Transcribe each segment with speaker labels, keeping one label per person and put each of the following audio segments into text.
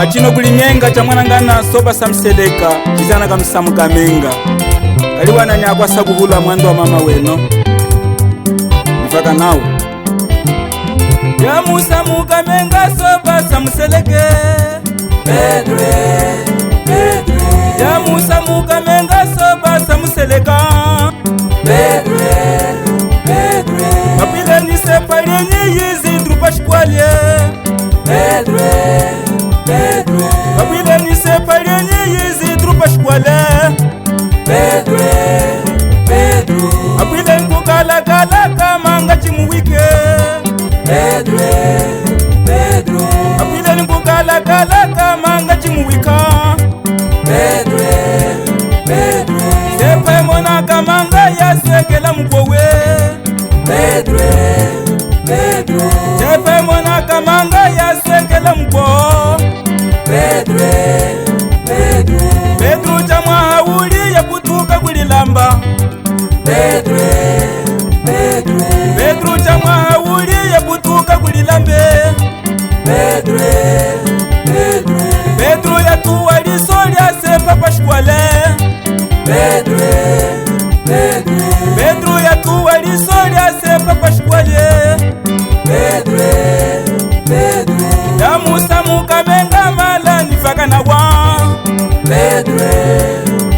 Speaker 1: chino kulinyenga cha mwanangana soba samseleka chizana kamsamu kamenga kaliwana nyakwasa kuhula mwando wa mama weno mfaka nawe ya musamu kamenga soba samseleke
Speaker 2: Pedre, Pedre,
Speaker 1: ya musamu kamenga soba samseleka
Speaker 2: Pedre, Pedre,
Speaker 1: kapile ni sepaleni yizi drupa shkwalye
Speaker 2: Pedre, Pedre,
Speaker 1: kapile ni sepaleni yizi drupa shkwale
Speaker 2: Pedre, Pedre,
Speaker 1: kapile nkukala kala kamanga chimuwike
Speaker 2: Pedre, Pedre,
Speaker 1: kapile nkukala kala kamanga chimuwika
Speaker 2: Pedre, Pedre,
Speaker 1: sepe mona kamanga yasekela mkowe
Speaker 2: Pedre, Pedre,
Speaker 1: sepe mona kamanga yasekela mko
Speaker 2: Pedre, Pedre,
Speaker 1: Pedro chamwa hauli ya kutuka kulilamba
Speaker 2: Pedre, Pedre,
Speaker 1: Pedro chamwa hauli ya kutuka kulilambe
Speaker 2: Pedre, Pedre,
Speaker 1: Pedro ya tuwa lisolya sepa pashkwale
Speaker 2: Pedre, Pedre,
Speaker 1: Pedro ya tuwa lisolya sepa pashkwale
Speaker 2: Pedre, Pedre,
Speaker 1: ya musa mukamenga mala nifaka na wa
Speaker 2: Pedre,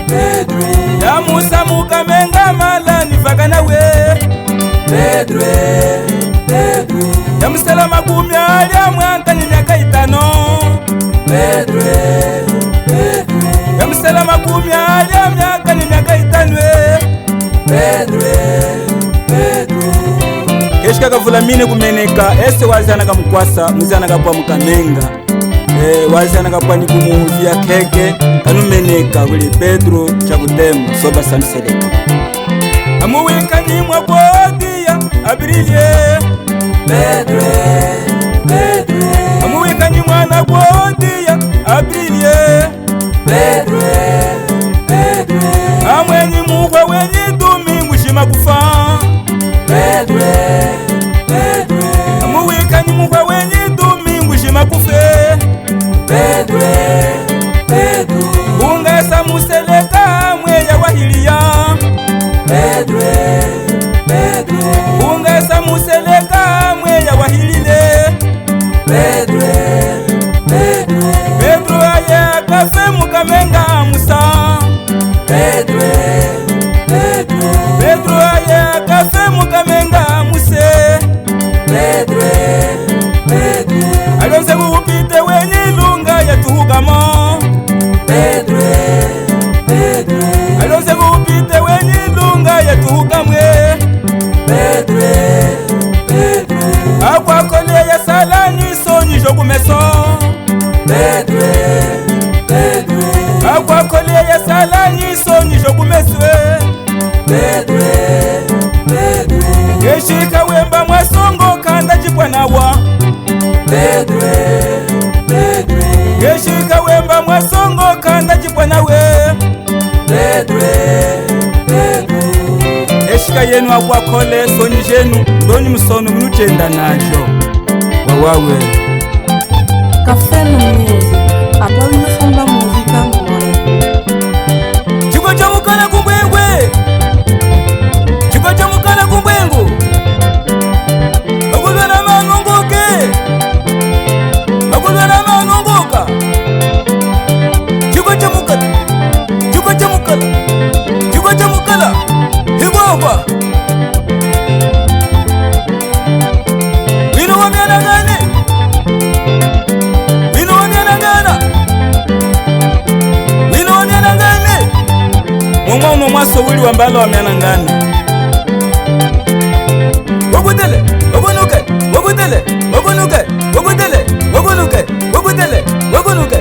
Speaker 2: Pedre,
Speaker 1: ya musa mukamenga mala nifaka na we
Speaker 2: Pedre, Pedre,
Speaker 1: ya musalama kumya ya mwanka ni miaka 5
Speaker 2: Pedre, Pedre,
Speaker 1: ya musalama kumya ya miaka ni miaka 5
Speaker 2: Pedre, Pedre,
Speaker 1: keshika kavula mine kumeneka ese wazana kamukwasa muzana kapwa mukamenga wazana kapwa ni kumuvia keke kanumeneka kuli Pedro chakutemu soba samseleka amuwika nyimwa bodiya abirilye
Speaker 2: Pedre, Pedre,
Speaker 1: amuwika nyimwana bodiya abirilye
Speaker 2: Pedre, Pedre,
Speaker 1: amwenyi muhwa wenyi dumi ngushima kufa
Speaker 2: Pedre, Pedre,
Speaker 1: amuwika nyimwa wenyi dumi ngushima kufe
Speaker 2: Pedre, Pedre,
Speaker 1: ungesa museleka mweya wahiliya
Speaker 2: Pedre, Pedre,
Speaker 1: ungesa museleka mweya wahilile
Speaker 2: Pedre, Pedre,
Speaker 1: Pedro aye akafe mukamenga musa
Speaker 2: Pedre, Pedre,
Speaker 1: Pedro aye akafe mukamenga muse
Speaker 2: Pedre, Pedre,
Speaker 1: alonse kuupite wenyi lunga yatuhugamo
Speaker 2: Pedre, Pedre,
Speaker 1: alonse kuupite wenyi lunga yatuhugamwe
Speaker 2: Pedre, Pedre,
Speaker 1: akwakole ya salani sonyisho kumeso
Speaker 2: Pedre, Pedre,
Speaker 1: akwakole ya salani sonyisho kumeswe
Speaker 2: Pedre, Pedre,
Speaker 1: yeshika wemba mwasongo kanda jipwa nawa
Speaker 2: Pedre, Pedre,
Speaker 1: yeshika wemba mwasongo kanda jipwa nawe
Speaker 2: Pedre, Pedre,
Speaker 1: eshika yenu akwakole sonyi jenu ndoni musono minuchenda najo wawawe
Speaker 3: Kafeno music. Atoli mfumba muzika mwana.
Speaker 1: chiko cha mukala kumbwengwe chiko cha mukala kumbwengu makulwana manongoke makulwana manongoka chiko cha mukala chiko cha mukala chiko cha mukala hibwagwa wino wamyana gane wino wamyana gana wino wamyana gane mumwa uno mwaso wuli wambala wamyana gana wagutele wagunuke wagutele wagunuke wagutele wagunuke wagutele wagunuke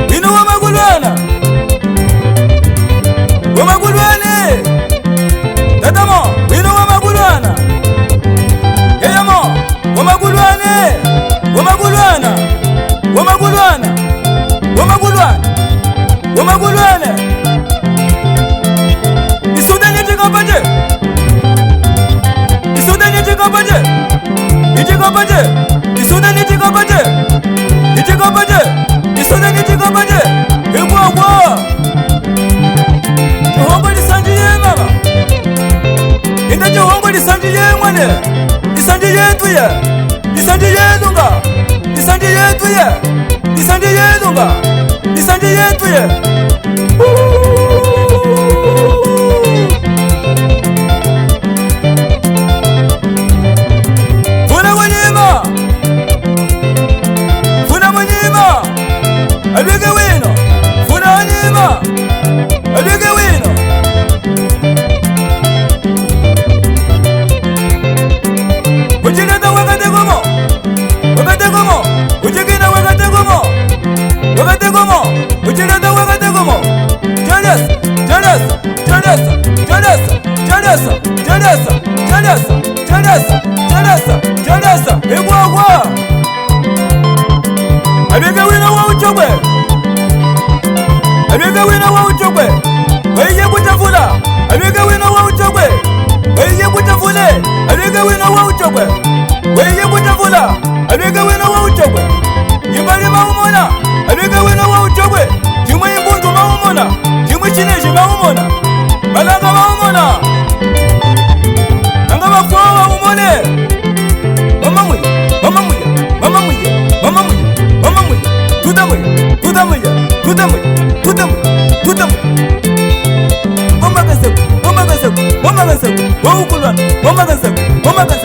Speaker 1: wino wamagulwana wamagulwane tatamo wino wamagulwana yayamo wamagulwane wamagulwana wamagulwana wamagulwana wamagulwane isudanye chikapaje isudanye chikapaje Itacho hongo lisandi ye mwane. Lisandi yetu ye. Lisandi yetu nga. Lisandi yetu ye. Lisandi yetu nga. Lisandi yetu ye. Funa munyima. Funa munyima. Alwege wino. Funa munyima. Alwege wino. Ujigenda wakati gumo. Wakati gumo. Ujigenda wakati gumo. Wakati gumo. Ujigenda wakati gumo. Jonas. Jonas. Jonas. Jonas. Jonas. Jonas. Jonas. Jonas. Jonas. Jonas. Egwagwa. Alwege wino wa uchogwe. Alwege wino wa uchogwe. Weye kutafula. Alwege wino wa uchogwe. Weye kutafule. Alwege wino wa uchogwe. Weye kutafula. Alwege wino wa uchogwe. Yibali maumona. Alwege wino wa uchogwe. Jimwe imbundu maumona. Jimwe chineshi maumona. Balanga maumona. Nanga bakwawa umone. Mama muya. Mama muya. Mama muya. Mama muya. Mama muya. Tudamuya. Tudamuya. Tudamuya. Tudamuya. Tudamuya. Mama gaseku. Mama gaseku. Mama gaseku. Wa ukulwana. Mama gaseku. Mama gaseku.